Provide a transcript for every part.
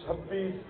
26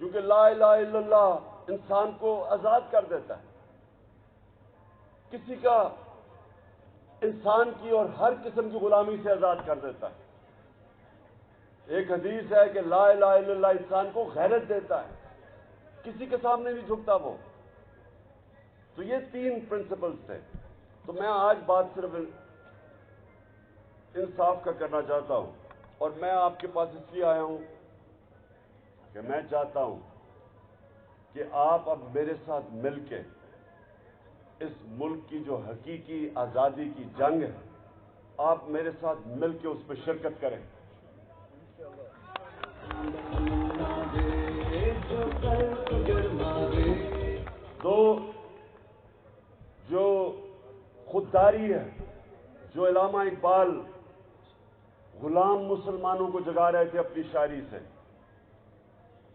کیونکہ لا الہ الا اللہ انسان کو آزاد کر دیتا ہے، کسی کا انسان کی اور ہر قسم کی غلامی سے آزاد کر دیتا ہے۔ ایک حدیث ہے کہ لا الہ الا اللہ انسان کو غیرت دیتا ہے، کسی کے سامنے نہیں جھکتا وہ۔ تو یہ 3 پرنسپلز تھے۔ تو میں آج بات صرف انصاف کا کرنا چاہتا ہوں، اور میں آپ کے پاس اس لیے آیا ہوں کہ میں چاہتا ہوں کہ آپ اب میرے ساتھ مل کے اس ملک کی جو حقیقی آزادی کی جنگ ہے، آپ میرے ساتھ مل کے اس پہ شرکت کریں۔ تو جو خودداری ہے، جو علامہ اقبال غلام مسلمانوں کو جگا رہے تھے اپنی شاعری سے،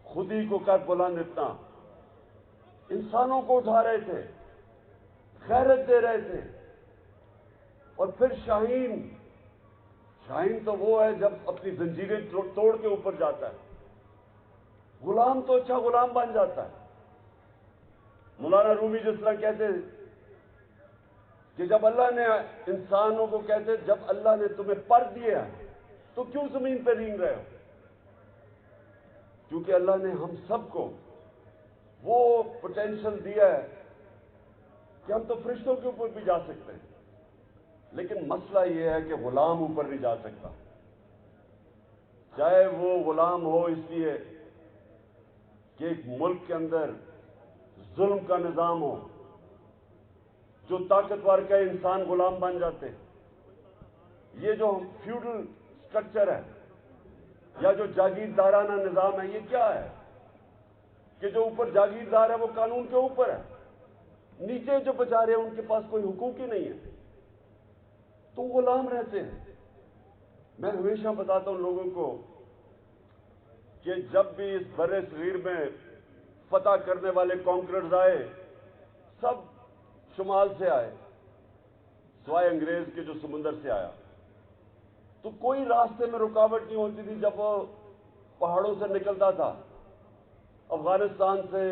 خودی کو کر بلند اتنا، انسانوں کو اٹھا رہے تھے، غیرت دے رہے تھے۔ اور پھر شاہین تو وہ ہے جب اپنی زنجیریں توڑ کے اوپر جاتا ہے، غلام تو اچھا غلام بن جاتا ہے۔ مولانا رومی جس طرح کہتے کہ جب اللہ نے انسانوں کو کہتے جب اللہ نے تمہیں پر دیے ہیں تو کیوں زمین پہ رینگ رہے ہو؟ کیونکہ اللہ نے ہم سب کو وہ پوٹینشل دیا ہے کہ ہم تو فرشتوں کے اوپر بھی جا سکتے ہیں، لیکن مسئلہ یہ ہے کہ غلام اوپر نہیں جا سکتا، چاہے وہ غلام ہو اس لیے کہ ایک ملک کے اندر ظلم کا نظام ہو، جو طاقتور کا انسان غلام بن جاتے۔ یہ جو فیوڈل سٹرکچر ہے یا جو جاگیردارانہ نظام ہے، یہ کیا ہے کہ جو اوپر جاگیردار ہے وہ قانون کے اوپر ہے، نیچے جو بیچارے ہیں ان کے پاس کوئی حقوق ہی نہیں ہے، تو غلام رہتے ہیں۔ میں ہمیشہ بتاتا ہوں لوگوں کو کہ جب بھی اس بر صغیر میں فتح کرنے والے کانکررز آئے، سب شمال سے آئے سوائے انگریز کے جو سمندر سے آیا، تو کوئی راستے میں رکاوٹ نہیں ہوتی تھی۔ جب وہ پہاڑوں سے نکلتا تھا، افغانستان سے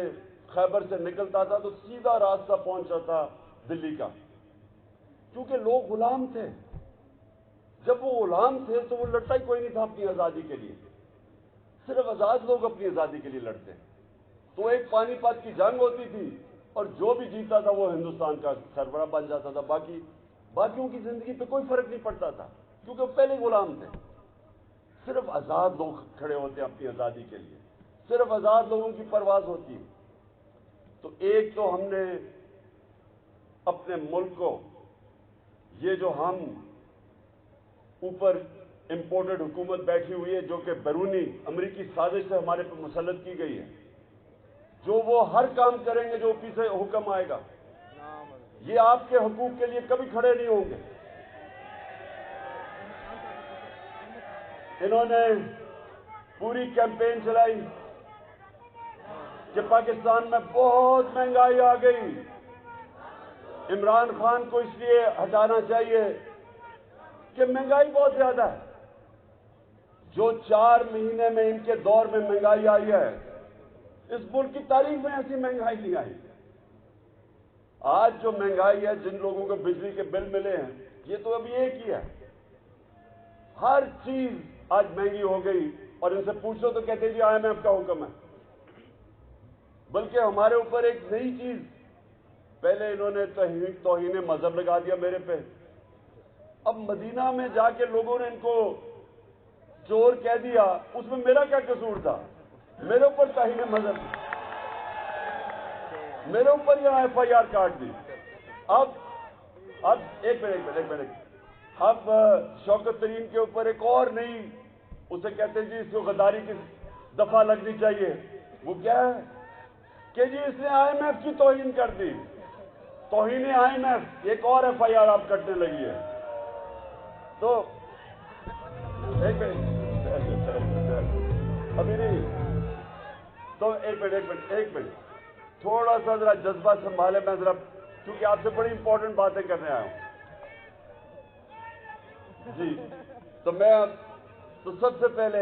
خیبر سے نکلتا تھا، تو سیدھا راستہ پہنچا تھا دلی کا، کیونکہ لوگ غلام تھے۔ جب وہ غلام تھے تو وہ لڑتا ہی کوئی نہیں تھا اپنی آزادی کے لیے، صرف آزاد لوگ اپنی آزادی کے لیے لڑتے۔ تو ایک پانی پت کی جنگ ہوتی تھی اور جو بھی جیتا تھا وہ ہندوستان کا سربراہ بن جاتا تھا، باقیوں کی زندگی پہ کوئی فرق نہیں پڑتا تھا، کیونکہ وہ پہلے غلام تھے۔ صرف آزاد لوگ کھڑے ہوتے ہیں اپنی آزادی کے لیے، صرف آزاد لوگوں کی پرواز ہوتی ہے۔ تو ایک تو ہم نے اپنے ملک کو، یہ جو ہم اوپر امپورٹڈ حکومت بیٹھی ہوئی ہے جو کہ بیرونی امریکی سازش سے ہمارے پہ مسلط کی گئی ہے، جو وہ ہر کام کریں گے جو اوپر سے حکم آئے گا، یہ آپ کے حقوق کے لیے کبھی کھڑے نہیں ہوں گے۔ انہوں نے پوری کیمپین چلائی کہ پاکستان میں بہت مہنگائی آ گئی، عمران خان کو اس لیے ہٹانا چاہیے کہ مہنگائی بہت زیادہ ہے۔ جو 4 مہینے میں ان کے دور میں مہنگائی آئی ہے، اس ملک کی تاریخ میں ایسی مہنگائی نہیں آئی۔ آج جو مہنگائی ہے، جن لوگوں کو بجلی کے بل ملے ہیں، یہ تو ابھی ایک ہی ہے۔ ہر چیز آج مہنگی ہو گئی، اور ان سے پوچھو تو کہتے ہیں جی IMF کا حکم ہے۔ بلکہ ہمارے اوپر ایک نئی چیز، پہلے انہوں نے توہین مذہب لگا دیا میرے پہ، اب مدینہ میں جا کے لوگوں نے ان کو چور کہہ دیا، اس میں میرا کیا قصور تھا؟ میرے اوپر توہین مذہب، میرے اوپر یہاں FIR کاٹ دی۔ اب ایک منٹ اب شوکت ترین کے اوپر ایک اور نئی، اسے کہتے ہیں جی اس کو غداری کی دفعہ لگنی چاہیے۔ وہ کیا ہے کہ جی اس نے IMF کی توہین کر دی، توہین IMF، ایک اور FIR آپ کٹنے لگی ہے۔ تو ایک منٹ ابھی نہیں، تو ایک منٹ تھوڑا سا ذرا جذبہ سنبھالے، میں ذرا کیونکہ آپ سے بڑی امپورٹنٹ باتیں کرنے آیا ہوں جی۔ تو سب سے پہلے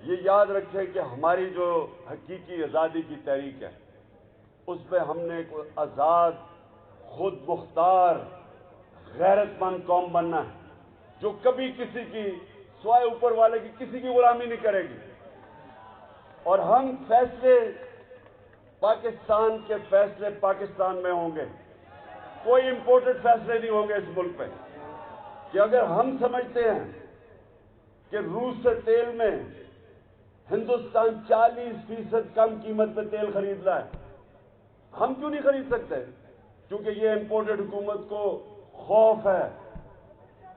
یہ یاد رکھیں کہ ہماری جو حقیقی آزادی کی تحریک ہے اس پہ ہم نے ایک آزاد، خود مختار، غیرت مند قوم بننا ہے جو کبھی کسی کی سوائے اوپر والے کی کسی کی غلامی نہیں کرے گی، اور ہم فیصلے پاکستان کے فیصلے پاکستان میں ہوں گے، کوئی امپورٹڈ فیصلے نہیں ہوں گے اس ملک پہ۔ کہ اگر ہم سمجھتے ہیں کہ روس سے تیل میں ہندوستان 40% کم قیمت پہ تیل خرید رہا ہے، ہم کیوں نہیں خرید سکتے؟ کیونکہ یہ امپورٹڈ حکومت کو خوف ہے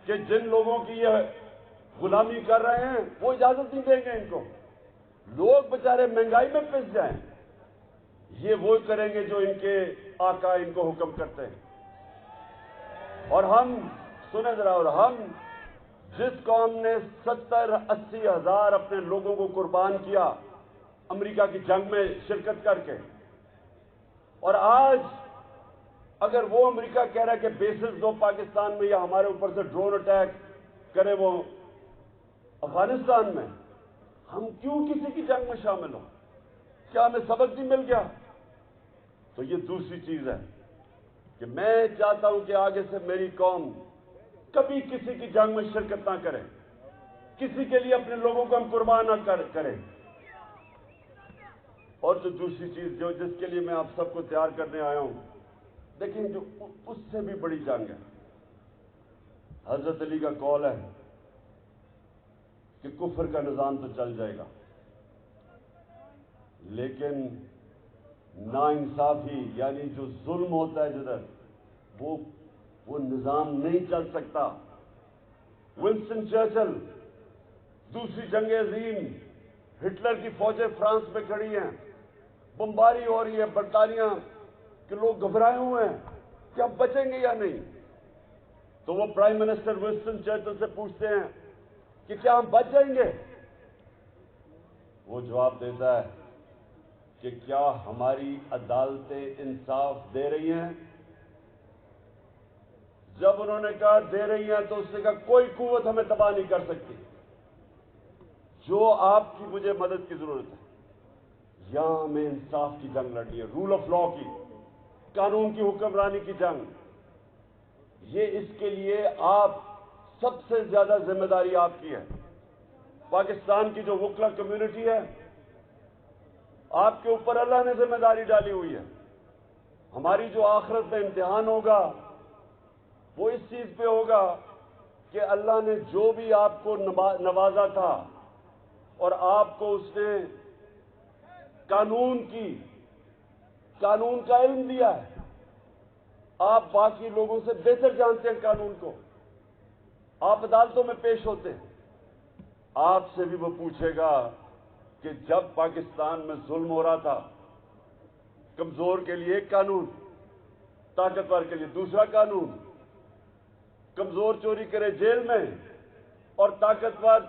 کہ جن لوگوں کی یہ غلامی کر رہے ہیں وہ اجازت نہیں دیں گے ان کو، لوگ بےچارے مہنگائی میں پس جائیں، یہ وہ کریں گے جو ان کے آقا ان کو حکم کرتے ہیں۔ اور ہم سنیں ذرا، اور ہم جس قوم نے 70-80 ہزار اپنے لوگوں کو قربان کیا امریکہ کی جنگ میں شرکت کر کے، اور آج اگر وہ امریکہ کہہ رہا ہے کہ بیسز دو پاکستان میں یا ہمارے اوپر سے ڈرون اٹیک کرے وہ افغانستان میں، ہم کیوں کسی کی جنگ میں شامل ہوں؟ کیا ہمیں سبق نہیں مل گیا؟ تو یہ دوسری چیز ہے کہ میں چاہتا ہوں کہ آگے سے میری قوم کبھی کسی کی جنگ میں شرکت نہ کرے، کسی کے لیے اپنے لوگوں کو ہم قربان نہ کریں۔ اور جو دوسری چیز جس کے لیے میں آپ سب کو تیار کرنے آیا ہوں، دیکھیں جو اس سے بھی بڑی جنگ ہے، حضرت علی کا قول ہے کہ کفر کا نظام تو چل جائے گا لیکن ناانصافی یعنی جو ظلم ہوتا ہے جدھر وہ نظام نہیں چل سکتا۔ ونسٹن چرچل، دوسری جنگ عظیم، ہٹلر کی فوجیں فرانس میں کھڑی ہیں، بمباری ہو رہی ہے برطانیہ کہ لوگ گھبرائے ہوئے ہیں کہ اب بچیں گے یا نہیں، تو وہ پرائم منسٹر ونسٹن چرچل سے پوچھتے ہیں کہ کیا ہم بچ جائیں گے؟ وہ جواب دیتا ہے کہ کیا ہماری عدالتیں انصاف دے رہی ہیں؟ جب انہوں نے کہا دے رہی ہیں تو اس نے کہا کوئی قوت ہمیں تباہ نہیں کر سکتی، جو آپ کی مجھے مدد کی ضرورت ہے یہاں ہمیں انصاف کی جنگ لڑنی ہے، رول آف لا کی، قانون کی حکمرانی کی جنگ۔ یہ اس کے لیے آپ سب سے زیادہ ذمہ داری آپ کی ہے۔ پاکستان کی جو وکلا کمیونٹی ہے، آپ کے اوپر اللہ نے ذمہ داری ڈالی ہوئی ہے۔ ہماری جو آخرت میں امتحان ہوگا وہ اس چیز پہ ہوگا کہ اللہ نے جو بھی آپ کو نوازا تھا اور آپ کو اس نے قانون کا علم دیا ہے، آپ باقی لوگوں سے بہتر جانتے ہیں قانون کو، آپ عدالتوں میں پیش ہوتے ہیں، آپ سے بھی وہ پوچھے گا کہ جب پاکستان میں ظلم ہو رہا تھا، کمزور کے لیے ایک قانون، طاقتور کے لیے دوسرا قانون، کمزور چوری کرے جیل میں اور طاقتور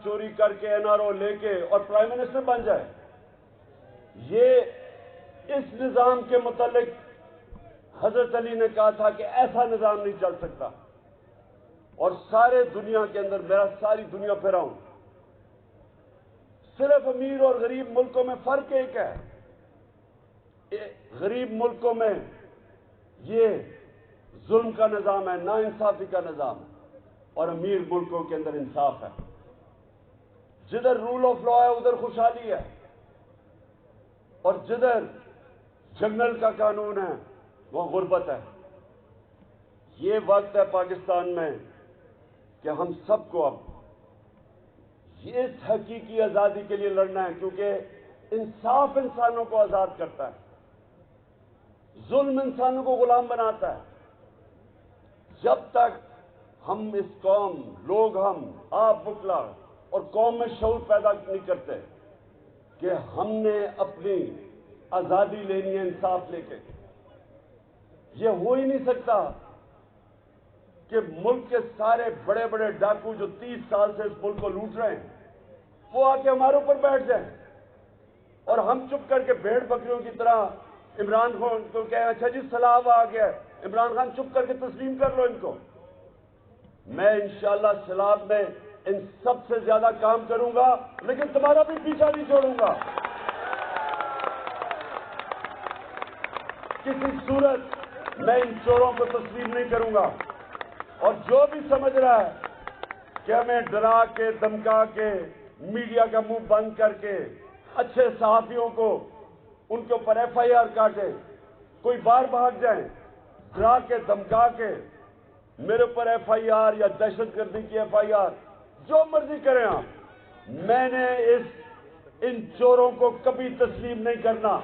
چوری کر کے NRO لے کے اور پرائم منسٹر بن جائے۔ یہ اس نظام کے متعلق حضرت علی نے کہا تھا کہ ایسا نظام نہیں چل سکتا۔ اور سارے دنیا کے اندر، میرا ساری دنیا پھرا ہوں، صرف امیر اور غریب ملکوں میں فرق ایک ہے، غریب ملکوں میں یہ ظلم کا نظام ہے، ناانصافی کا نظام ہے، اور امیر ملکوں کے اندر انصاف ہے۔ جدھر رول آف لا ہے ادھر خوشحالی ہے، اور جدھر جنگل کا قانون ہے وہ غربت ہے۔ یہ وقت ہے پاکستان میں کہ ہم سب کو اب اس حقیقی آزادی کے لیے لڑنا ہے، کیونکہ انصاف انسانوں کو آزاد کرتا ہے، ظلم انسانوں کو غلام بناتا ہے۔ جب تک ہم اس قوم، ہم آپ وکلا اور قوم میں شعور پیدا نہیں کرتے کہ ہم نے اپنی آزادی لینی ہے انصاف لے کے، یہ ہو ہی نہیں سکتا کہ ملک کے سارے بڑے بڑے ڈاکو جو 30 سال سے اس ملک کو لوٹ رہے ہیں وہ آ کے ہمارے اوپر بیٹھ جائیں اور ہم چپ کر کے بھیڑ بکریوں کی طرح عمران خان کو کہیں اچھا جی سیلاب آ گیا، عمران خان چپ کر کے تسلیم کر لو ان کو۔ میں انشاءاللہ سیلاب میں ان سب سے زیادہ کام کروں گا، لیکن تمہارا بھی پیچھا نہیں چھوڑوں گا۔ کسی صورت میں ان چوروں کو تسلیم نہیں کروں گا، اور جو بھی سمجھ رہا ہے کہ ہمیں ڈرا کے دھمکا کے میڈیا کا منہ بند کر کے اچھے صحافیوں کو ان کے اوپر ایف آئی آر کاٹے، کوئی باہر بھاگ جائیں، ڈرا کے دھمکا کے میرے اوپر ایف آئی آر یا دہشت گردی کی ایف آئی آر جو مرضی کریں آپ، میں نے ان چوروں کو کبھی تسلیم نہیں کرنا۔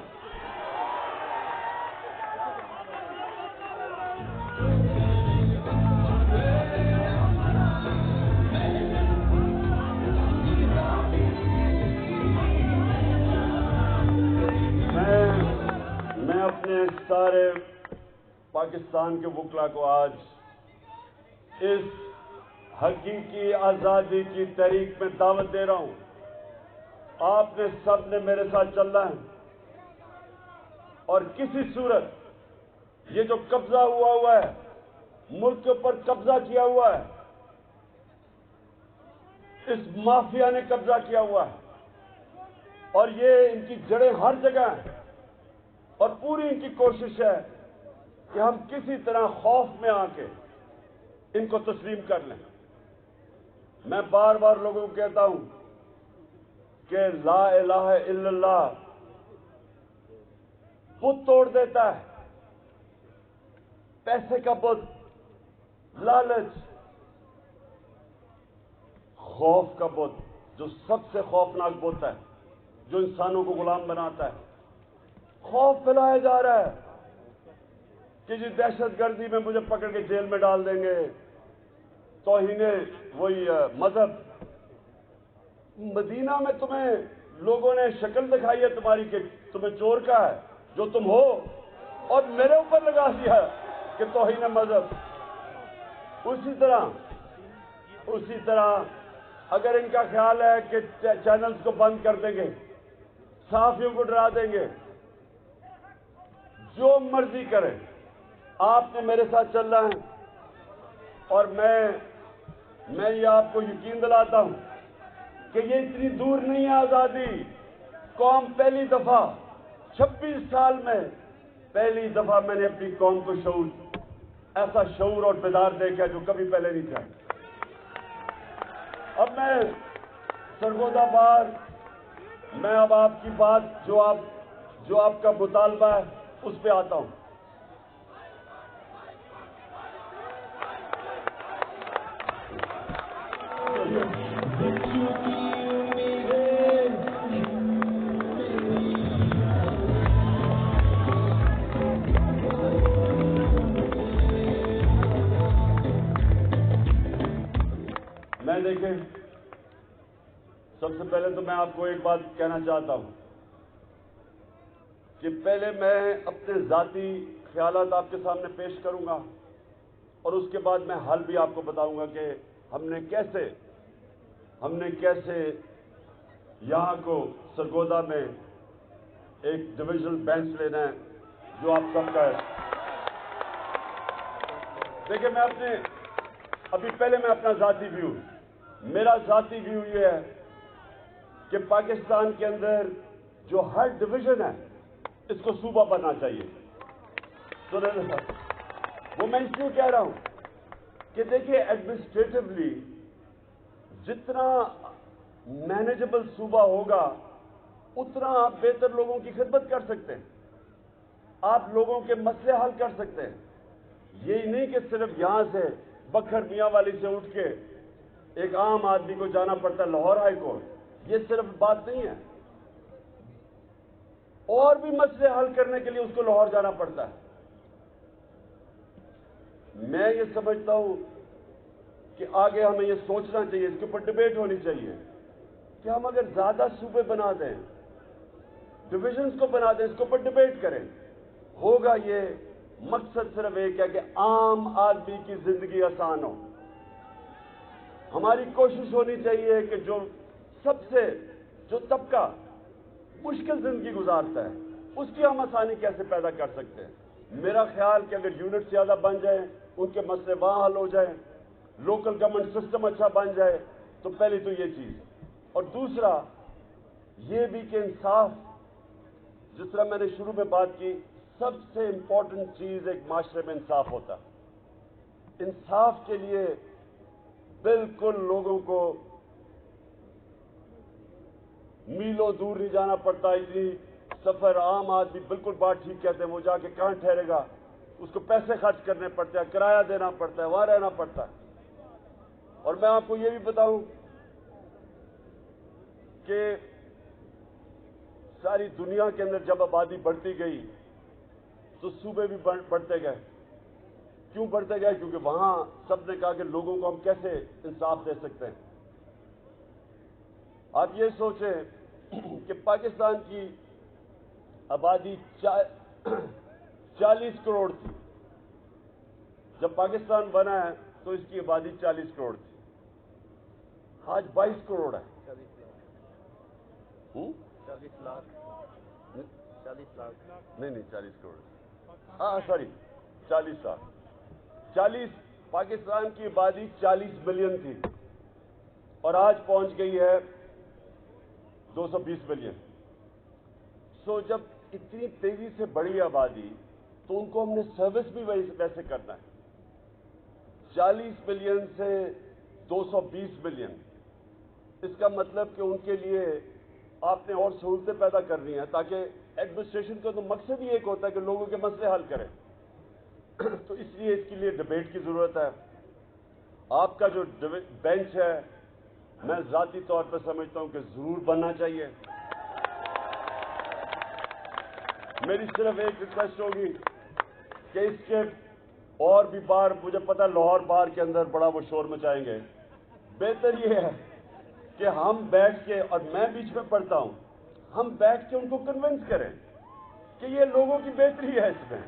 میں اپنے سارے پاکستان کے وکلا کو آج اس حقیقی آزادی کی تحریک میں دعوت دے رہا ہوں۔ آپ نے سب نے میرے ساتھ چلنا ہے، اور کسی صورت یہ جو قبضہ ہوا ہے، ملک کے اوپر قبضہ کیا ہوا ہے، اس مافیا نے قبضہ کیا ہوا ہے، اور یہ ان کی جڑیں ہر جگہ ہیں، اور پوری ان کی کوشش ہے کہ ہم کسی طرح خوف میں آ کے ان کو تسلیم کر لیں۔ میں بار بار لوگوں کو کہتا ہوں کہ لا الہ الا اللہ بت توڑ دیتا ہے، پیسے کا بت، لالچ، خوف کا بت جو سب سے خوفناک بت ہے، جو انسانوں کو غلام بناتا ہے۔ خوف پھیلایا جا رہا ہے کہ جی دہشت گردی میں مجھے پکڑ کے جیل میں ڈال دیں گے، توہین وہی مذہب۔ مدینہ میں تمہیں لوگوں نے شکل دکھائی ہے تمہاری کہ تمہیں چور کا ہے جو تم ہو، اور میرے اوپر لگا دیا کہ توہین مذہب۔ اسی طرح اگر ان کا خیال ہے کہ چینلز کو بند کر دیں گے، صحافیوں کو ڈرا دیں گے، جو مرضی کریں، آپ نے میرے ساتھ چلنا ہے، اور میں یہ آپ کو یقین دلاتا ہوں کہ یہ اتنی دور نہیں ہے آزادی۔ قوم پہلی دفعہ 26 سال میں پہلی دفعہ میں نے اپنی قوم کو ایسا شعور اور بیدار دیکھا جو کبھی پہلے نہیں تھا۔ اب میں سرگودا بار میں اب آپ کی بات جو آپ کا مطالبہ ہے اس پہ آتا ہوں۔ دیکھیں، سب سے پہلے تو میں آپ کو ایک بات کہنا چاہتا ہوں کہ پہلے میں اپنے ذاتی خیالات آپ کے سامنے پیش کروں گا، اور اس کے بعد میں حل بھی آپ کو بتاؤں گا کہ ہم نے کیسے یہاں کو سرگودا میں ایک ڈویژنل بینچ لینا ہے جو آپ سب کا ہے۔ دیکھیں، ابھی پہلے میں اپنا ذاتی ویو، میرا ذاتی ویو یہ ہے کہ پاکستان کے اندر جو ہر ڈویژن ہے اس کو صوبہ بننا چاہیے۔ وہ میں اس لیے کہہ رہا ہوں کہ دیکھیے ایڈمنسٹریٹولی جتنا مینیجبل صوبہ ہوگا اتنا آپ بہتر لوگوں کی خدمت کر سکتے ہیں، آپ لوگوں کے مسئلے حل کر سکتے ہیں۔ یہی نہیں کہ صرف یہاں سے بکھر میاں والی سے اٹھ کے ایک عام آدمی کو جانا پڑتا ہے لاہور ہائی کورٹ، یہ صرف بات نہیں ہے، اور بھی مسئلے حل کرنے کے لیے اس کو لاہور جانا پڑتا ہے۔ میں یہ سمجھتا ہوں کہ آگے ہمیں یہ سوچنا چاہیے، اس کے اوپر ڈبیٹ ہونی چاہیے کہ ہم اگر زیادہ صوبے بنا دیں، ڈویژنز کو بنا دیں، اس کے اوپر ڈبیٹ کریں، ہوگا یہ مقصد صرف ایک ہے کہ عام آدمی کی زندگی آسان ہو۔ ہماری کوشش ہونی چاہیے کہ جو طبقہ مشکل زندگی گزارتا ہے اس کی ہم آسانی کیسے پیدا کر سکتے ہیں۔ میرا خیال کہ اگر یونٹ زیادہ بن جائیں، ان کے مسئلے وہاں حل ہو جائیں، لوکل گورنمنٹ سسٹم اچھا بن جائے، تو پہلی تو یہ چیز، اور دوسرا یہ بھی کہ انصاف، جس طرح میں نے شروع میں بات کی، سب سے امپورٹنٹ چیز ایک معاشرے میں انصاف ہوتا ہے۔ انصاف کے لیے بالکل لوگوں کو میلوں دور نہیں جانا پڑتا، اتنی سفر عام آدمی بالکل بات ٹھیک کہتے ہیں، وہ جا کے کہاں ٹھہرے گا، اس کو پیسے خرچ کرنے پڑتے ہیں، کرایہ دینا پڑتا ہے، وہاں رہنا پڑتا ہے۔ اور میں آپ کو یہ بھی بتاؤں کہ ساری دنیا کے اندر جب آبادی بڑھتی گئی تو صوبے بھی بڑھتے گئے۔ کیوں بڑھتے گئے؟ کیونکہ وہاں سب نے کہا کہ لوگوں کو ہم کیسے انصاف دے سکتے ہیں۔ آپ یہ سوچیں کہ پاکستان کی آبادی 40 کروڑ تھی، جب پاکستان بنا ہے تو اس کی آبادی 40 کروڑ تھی، آج 22 کروڑ ہے۔ 40 لاکھ نہیں 40 کروڑ، ہاں سوری 40 لاکھ، 40 پاکستان کی آبادی 40 ملین تھی اور آج پہنچ گئی ہے 220 ملین۔ سو جب اتنی تیزی سے بڑھی آبادی تو ان کو ہم نے سروس بھی ویسے کرنا ہے۔ 40 ملین سے 220 ملین، اس کا مطلب کہ ان کے لیے آپ نے اور سہولتیں پیدا کرنی ہیں، تاکہ ایڈمنسٹریشن کا تو مقصد ہی ایک ہوتا ہے کہ لوگوں کے مسئلے حل کریں۔ تو اس لیے اس کے لیے ڈبیٹ کی ضرورت ہے۔ آپ کا جو بینچ ہے، میں ذاتی طور پر سمجھتا ہوں کہ ضرور بننا چاہیے۔ میری صرف ایک ریکویسٹ ہوگی کہ اس کے اور بھی بار، مجھے پتا لاہور بار کے اندر بڑا وہ شور مچائیں گے، بہتر یہ ہے کہ ہم بیٹھ کے، اور میں بیچ میں پڑھتا ہوں، ہم بیٹھ کے ان کو کنونس کریں کہ یہ لوگوں کی بہتری ہے اس میں،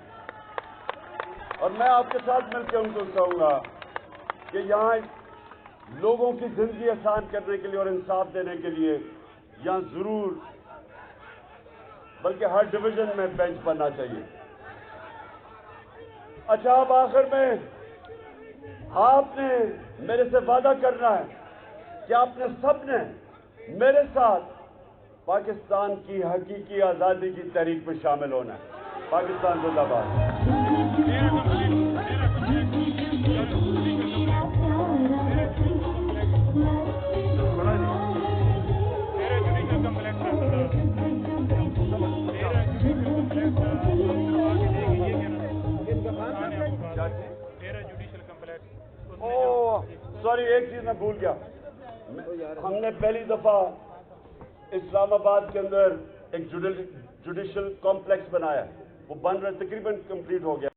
اور میں آپ کے ساتھ مل کے ان کو کہوں گا کہ یہاں لوگوں کی زندگی آسان کرنے کے لیے اور انصاف دینے کے لیے یہاں ضرور، بلکہ ہر ڈویژن میں بینچ بننا چاہیے۔ اچھا، اب آخر میں آپ نے میرے سے وعدہ کرنا ہے کہ آپ نے سب نے میرے ساتھ پاکستان کی حقیقی آزادی کی تحریک میں شامل ہونا ہے۔ پاکستان زندہ باد۔ سوری، ایک چیز میں بھول گیا، ہم نے پہلی دفعہ اسلام آباد کے اندر ایک جوڈیشل کمپلیکس بنایا، وہ بن رہا، تقریباً کمپلیٹ ہو گیا۔